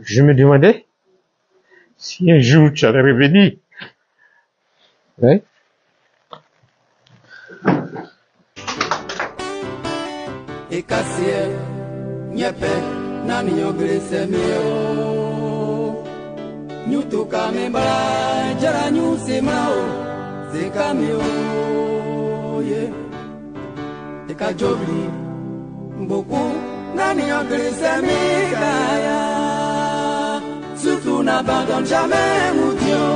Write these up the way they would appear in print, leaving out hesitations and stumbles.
Je me demandais si un jour tu allais revenir. Ouais. Surtout n'abandonne jamais mon Dieu.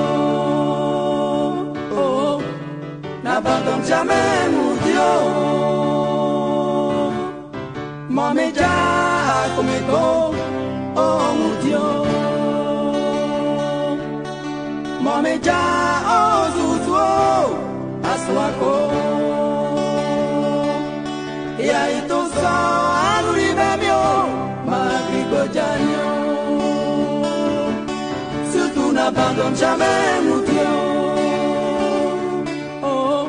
Oh, n'abandonne jamais mon Dieu. Mon média comme écho. Oh mon Dieu. Mon média oh zouzou. Aswako. Et à ito so anuri bemio. Magrigo janyo. N'abandonne jamais mon Dieu. Oh,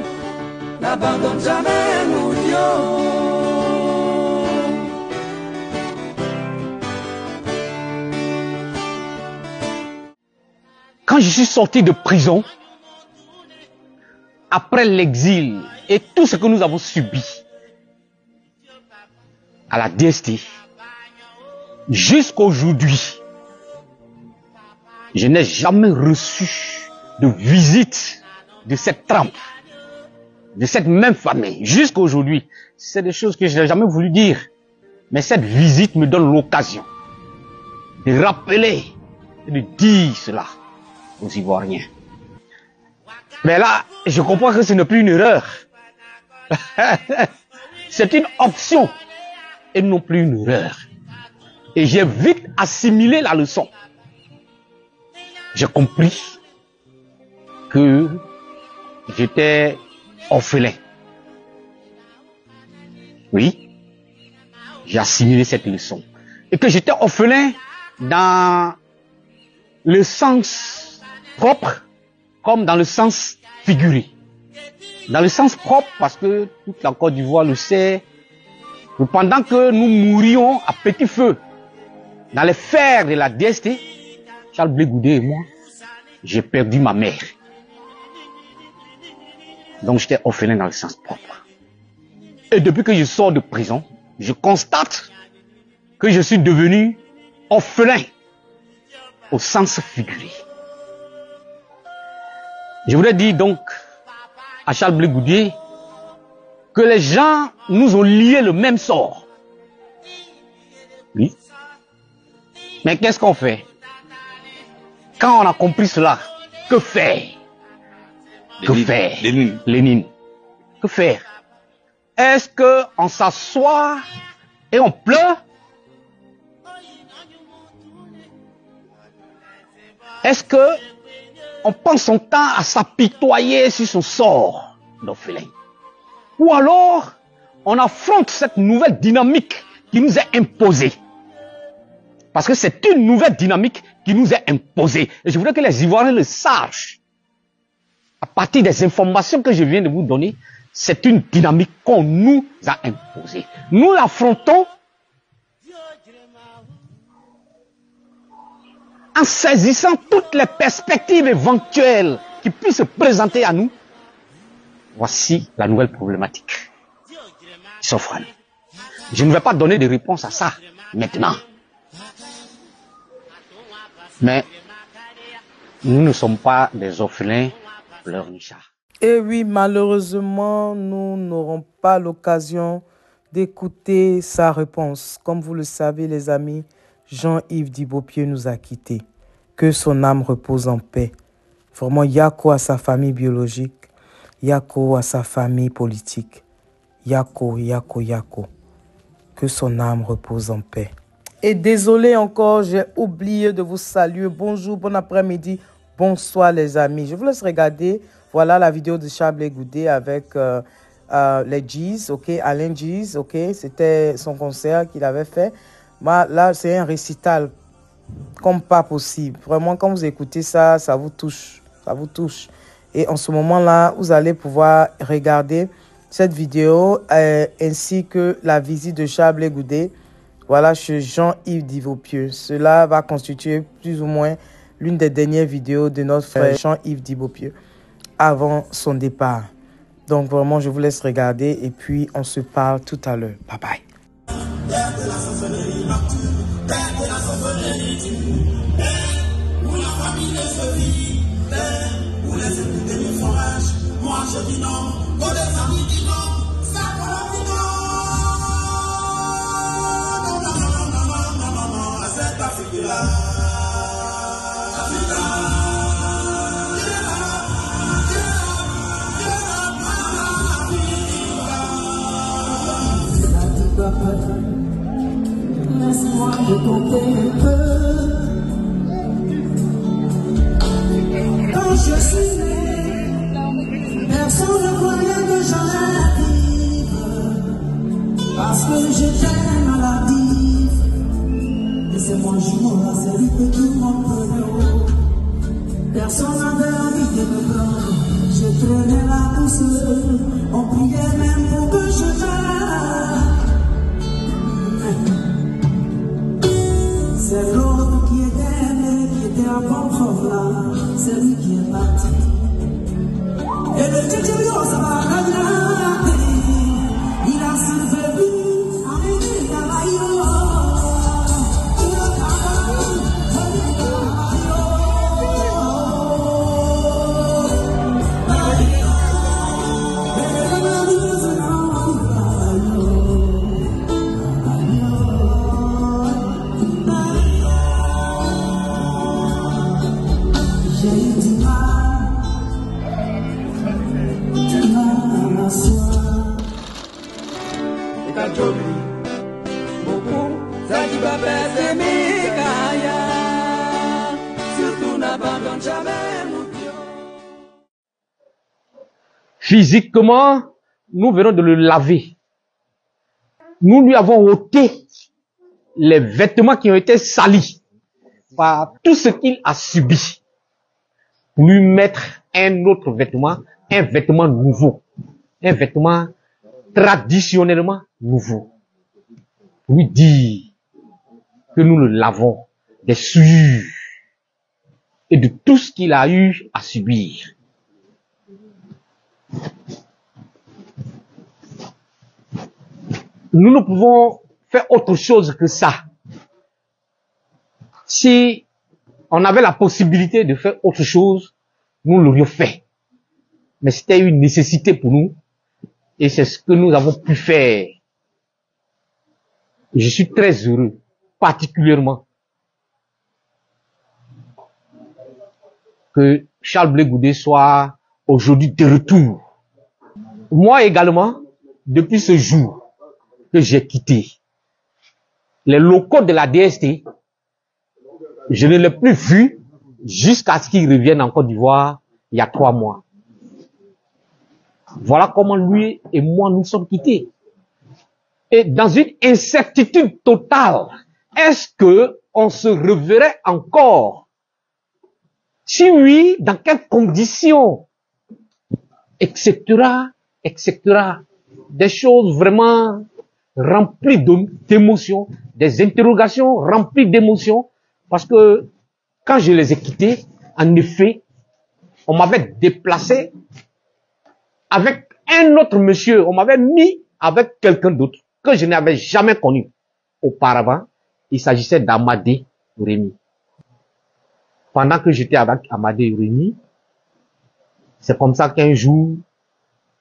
n'abandonne jamais mon Dieu. Quand je suis sorti de prison, après l'exil et tout ce que nous avons subi à la DST, jusqu'aujourd'hui, je n'ai jamais reçu de visite de cette trempe, de cette même famille, jusqu'à aujourd'hui. C'est des choses que je n'ai jamais voulu dire. Mais cette visite me donne l'occasion de rappeler et de dire cela aux Ivoiriens. Mais là, je comprends que ce n'est plus une erreur. C'est une option et non plus une erreur. Et j'ai vite assimilé la leçon. J'ai compris que j'étais orphelin. Oui, j'ai assimilé cette leçon. Et que j'étais orphelin dans le sens propre comme dans le sens figuré. Dans le sens propre parce que toute la Côte d'Ivoire le sait, que pendant que nous mourions à petit feu dans les fers de la DST, Charles Blé Goudé et moi, j'ai perdu ma mère. Donc j'étais orphelin dans le sens propre. Et depuis que je sors de prison, je constate que je suis devenu orphelin au sens figuré. Je voudrais dire donc à Charles Blé Goudé que les gens nous ont lié le même sort. Oui. Mais qu'est-ce qu'on fait? Quand on a compris cela, que faire? Que faire? Lénine. Que faire? Est-ce qu'on s'assoit et on pleure? Est-ce que on passe son temps à s'apitoyer sur son sort d'orphelin? Ou alors, on affronte cette nouvelle dynamique qui nous est imposée? Parce que c'est une nouvelle dynamique qui nous est imposée. Et je voudrais que les Ivoiriens le sachent. À partir des informations que je viens de vous donner, c'est une dynamique qu'on nous a imposée. Nous l'affrontons en saisissant toutes les perspectives éventuelles qui puissent se présenter à nous. Voici la nouvelle problématique qui s'offre à nous. Je ne vais pas donner de réponse à ça maintenant. Mais nous ne sommes pas des orphelins pleurnichards. Et oui, malheureusement, nous n'aurons pas l'occasion d'écouter sa réponse. Comme vous le savez, les amis, Jean-Yves Dibaupieux nous a quittés. Que son âme repose en paix. Vraiment, Yako à sa famille biologique, Yako à sa famille politique. Yako. Que son âme repose en paix. Et désolé encore, j'ai oublié de vous saluer. Bonjour, bon après-midi, bonsoir les amis. Je vous laisse regarder, voilà la vidéo de Charles Blé Goudé avec les G's, ok, Alain G's, ok. C'était son concert qu'il avait fait. Mais là, c'est un récital comme pas possible. Vraiment, quand vous écoutez ça, ça vous touche. Ça vous touche. Et en ce moment-là, vous allez pouvoir regarder cette vidéo ainsi que la visite de Charles Blé Goudé. Voilà, chez Jean-Yves Divopieux. Cela va constituer plus ou moins l'une des dernières vidéos de notre frère Jean-Yves Divopieux avant son départ. Donc vraiment, je vous laisse regarder et puis on se parle tout à l'heure. Bye bye. Laisse-moi te compter un peu. Quand je suis né, personne ne croyait que j'allais vivre, parce que j'étais maladif. Et c'est moi jour à celui que tout le monde prenait. Personne n'avait envie de me prendre. Je traînais la pousse, on priait même pour que je meure. C'est l'autre qui était aimé, qui était à bon fort là, c'est lui qui est parti. Et le Tchétchério, ça va regarder, il a survécu à venir dans la Physiquement, nous venons de le laver. Nous lui avons ôté les vêtements qui ont été salis par tout ce qu'il a subi. Pour lui mettre un autre vêtement, un vêtement nouveau. Un vêtement traditionnellement nouveau. Pour lui dire que nous le lavons des souillures et de tout ce qu'il a eu à subir. Nous ne pouvons faire autre chose que ça. Si on avait la possibilité de faire autre chose, nous l'aurions fait. Mais c'était une nécessité pour nous et c'est ce que nous avons pu faire. Je suis très heureux, particulièrement, que Charles Blé Goudé soit aujourd'hui de retour. Moi également, depuis ce jour que j'ai quitté les locaux de la DST, je ne l'ai plus vu jusqu'à ce qu'il revienne en Côte d'Ivoire il y a 3 mois. Voilà comment lui et moi nous sommes quittés. Et dans une incertitude totale, est-ce que on se reverrait encore? Si oui, dans quelles conditions? Etc., etc. Des choses vraiment remplies d'émotions, des interrogations remplies d'émotions, parce que quand je les ai quittés, en effet, on m'avait déplacé avec un autre monsieur, on m'avait mis avec quelqu'un d'autre que je n'avais jamais connu auparavant. Il s'agissait d'Amadé Rémy. Pendant que j'étais avec Amadé Rémy, c'est comme ça qu'un jour,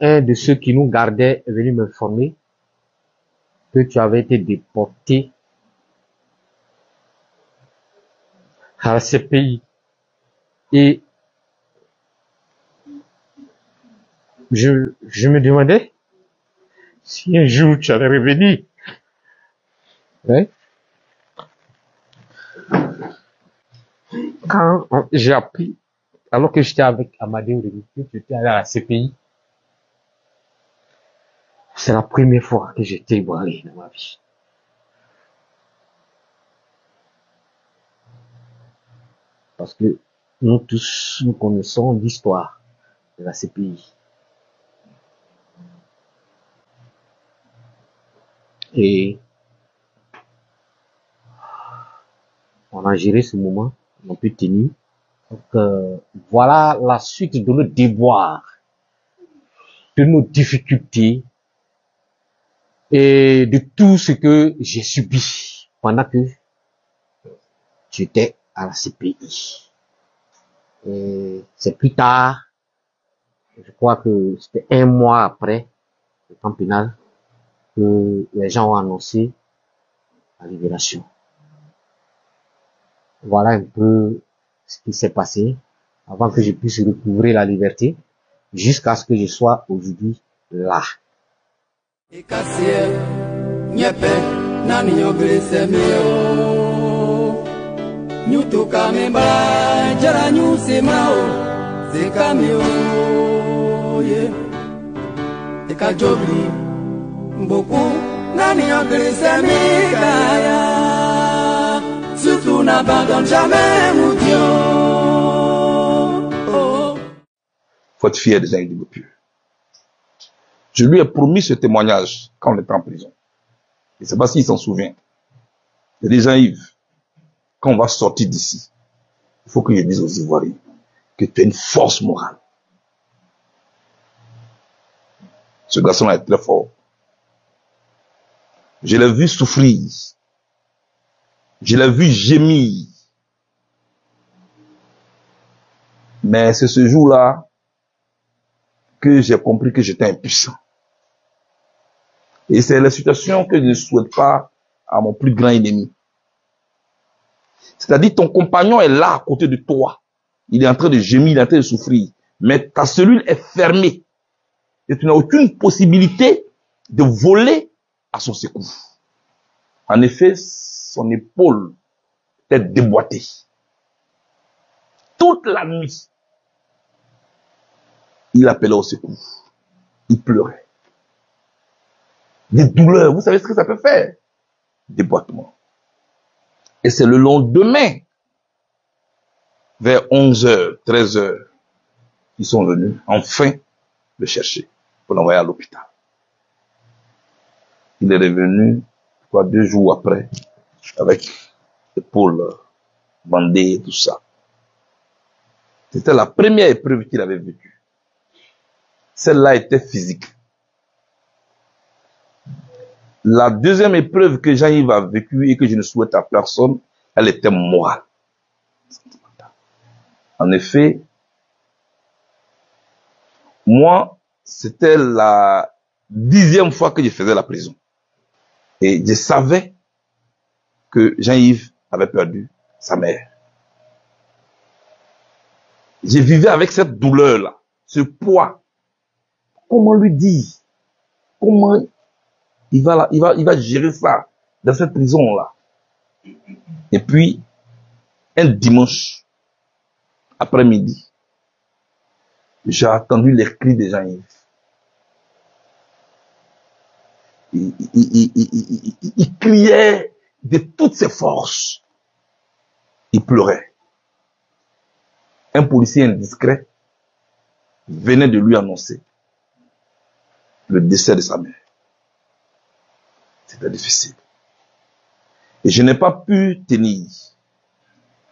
un de ceux qui nous gardaient est venu m'informer que tu avais été déporté à ce pays. Et je me demandais si un jour tu allais revenir. Ouais. Quand j'ai appris, alors que j'étais avec Amadé Rémy, que tu étais allé à la CPI, c'est la première fois que j'étais ébranlé dans ma vie. Parce que nous tous, nous connaissons l'histoire de la CPI. Et On a géré ce moment, on peut tenir. Donc, voilà la suite de nos déboires, de nos difficultés et de tout ce que j'ai subi pendant que j'étais à la CPI. Et c'est plus tard, je crois que c'était 1 mois après le camp pénal, que les gens ont annoncé la libération. Voilà un peu ce qui s'est passé avant que je puisse recouvrer la liberté, jusqu'à ce que je sois aujourd'hui là. Surtout n'abandonne jamais mon Dieu. Faut être fier des Jean-Yves du Beaupieu. Je lui ai promis ce témoignage quand on était en prison. Et c'est parce qu'il s'en souvient. Il dit, Jean-Yves, quand on va sortir d'ici, il faut que je dise aux Ivoiriens que tu es une force morale. Ce garçon-là est très fort. Je l'ai vu souffrir. Je l'ai vu gémir. Mais c'est ce jour-là que j'ai compris que j'étais impuissant. Et c'est la situation que je ne souhaite pas à mon plus grand ennemi. C'est-à-dire, ton compagnon est là à côté de toi. Il est en train de gémir, il est en train de souffrir. Mais ta cellule est fermée. Et tu n'as aucune possibilité de voler à son secours. En effet, son épaule était déboîtée. Toute la nuit, il appelait au secours. Il pleurait. Des douleurs, vous savez ce que ça peut faire? Déboîtement. Et c'est le lendemain, vers 11h, 13h, qu'ils sont venus enfin le chercher pour l'envoyer à l'hôpital. Il est revenu, je crois, 2 jours après, avec l'épaule bandée et tout ça. C'était la première épreuve qu'il avait vécue. Celle-là était physique. La deuxième épreuve que Jean-Yves a vécue et que je ne souhaite à personne, elle était morale. En effet, moi, c'était la 10e fois que je faisais la prison. Et je savais que Jean-Yves avait perdu sa mère. Je vivais avec cette douleur-là, ce poids. Comment lui dire? Comment il va gérer ça dans cette prison-là? Et puis, un dimanche après-midi, j'ai entendu les cris de Jean-Yves. Il criait de toutes ses forces. Il pleurait. Un policier indiscret venait de lui annoncer le décès de sa mère. C'était difficile. Et je n'ai pas pu tenir.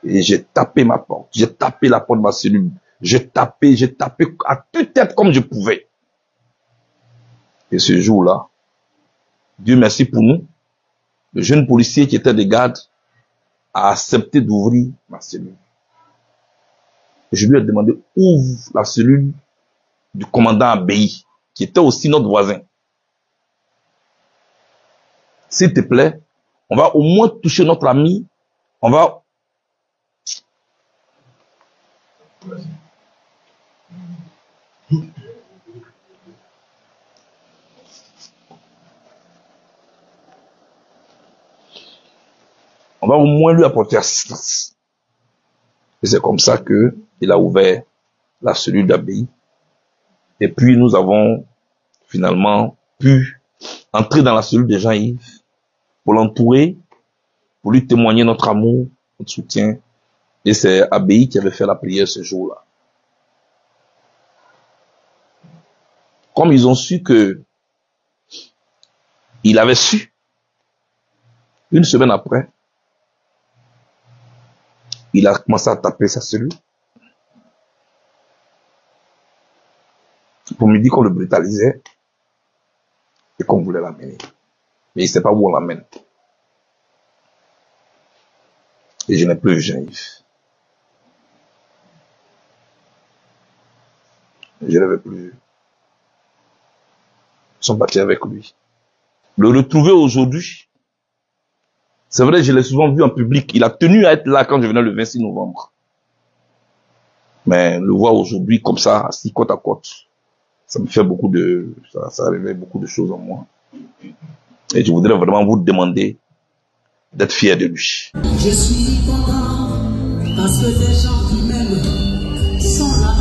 Et j'ai tapé ma porte. J'ai tapé la porte de ma cellule. J'ai tapé à toute tête comme je pouvais. Et ce jour-là, Dieu merci pour nous, le jeune policier qui était de garde a accepté d'ouvrir ma cellule. Et je lui ai demandé, ouvre la cellule du commandant Abbaye, qui était aussi notre voisin. S'il te plaît, on va au moins toucher notre ami, on va... On va au moins lui apporter assistance. Et c'est comme ça que il a ouvert la cellule d'Abbaye. Et puis nous avons finalement pu entrer dans la cellule de Jean-Yves pour l'entourer, pour lui témoigner notre amour, notre soutien. Et c'est Abbaye qui avait fait la prière ce jour-là. Comme ils ont su que il avait su, une semaine après, Il a commencé à taper sa cellule pour me dire qu'on le brutalisait et qu'on voulait l'amener. Mais il ne sait pas où on l'amène. Et je n'ai plus vu Jean-Yves. Je ne l'avais plus vu. Ils sont partis avec lui. Le retrouver aujourd'hui, c'est vrai, je l'ai souvent vu en public. Il a tenu à être là quand je venais le 26 novembre. Mais le voir aujourd'hui comme ça, assis côte à côte, ça me fait beaucoup de... Ça réveille beaucoup de choses en moi. Et je voudrais vraiment vous demander d'être fier de lui. Je suis content parce que des gens qui m'aiment sont là.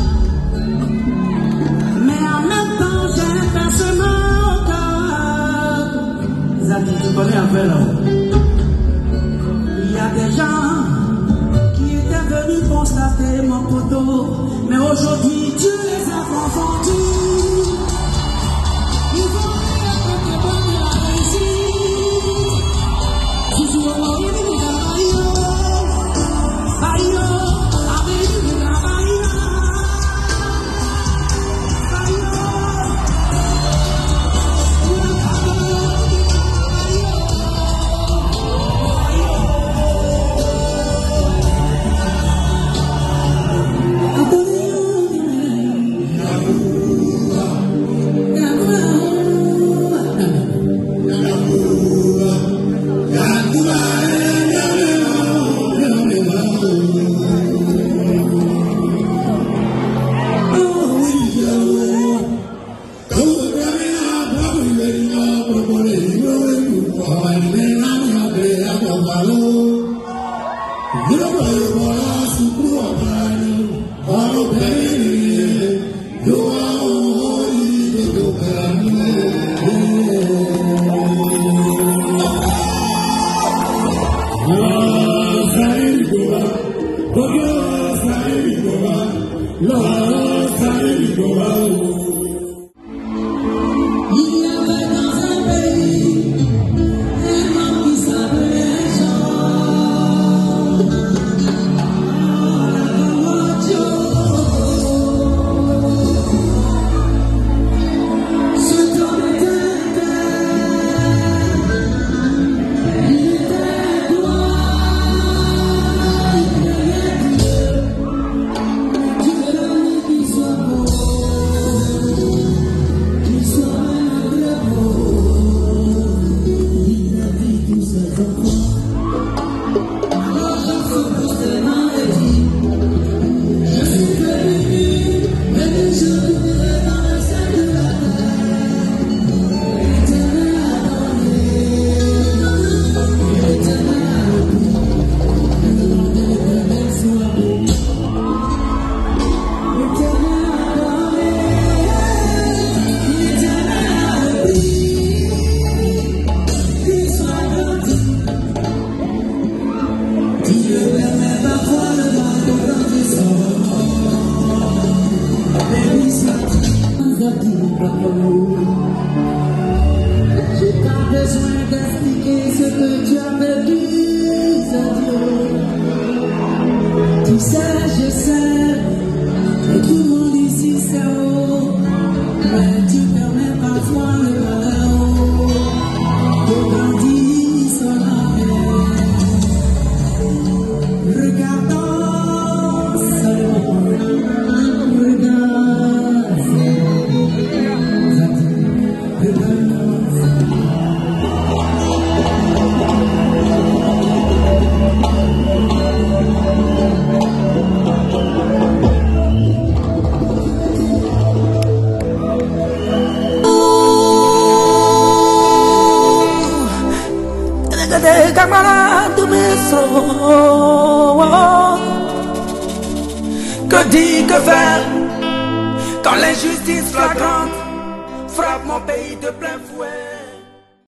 Mais en même temps, j'ai un pincement au cœur. Les amis, tu connais un peu là. Il y a des gens qui étaient venus constater mon poteau. Mais aujourd'hui, tu les as confondus. Ils vont être que bonne la réussite. J'ai pas besoin d'expliquer ce que tu as perdu, Dieu. Tu sais, je sais, et tout le monde ici c'est haut, mais tu permets parfois le malheur de grandir sur la mer. Regardons seulement, regarde Que dire, que faire quand l'injustice flagrante frappe mon pays de plein fouet?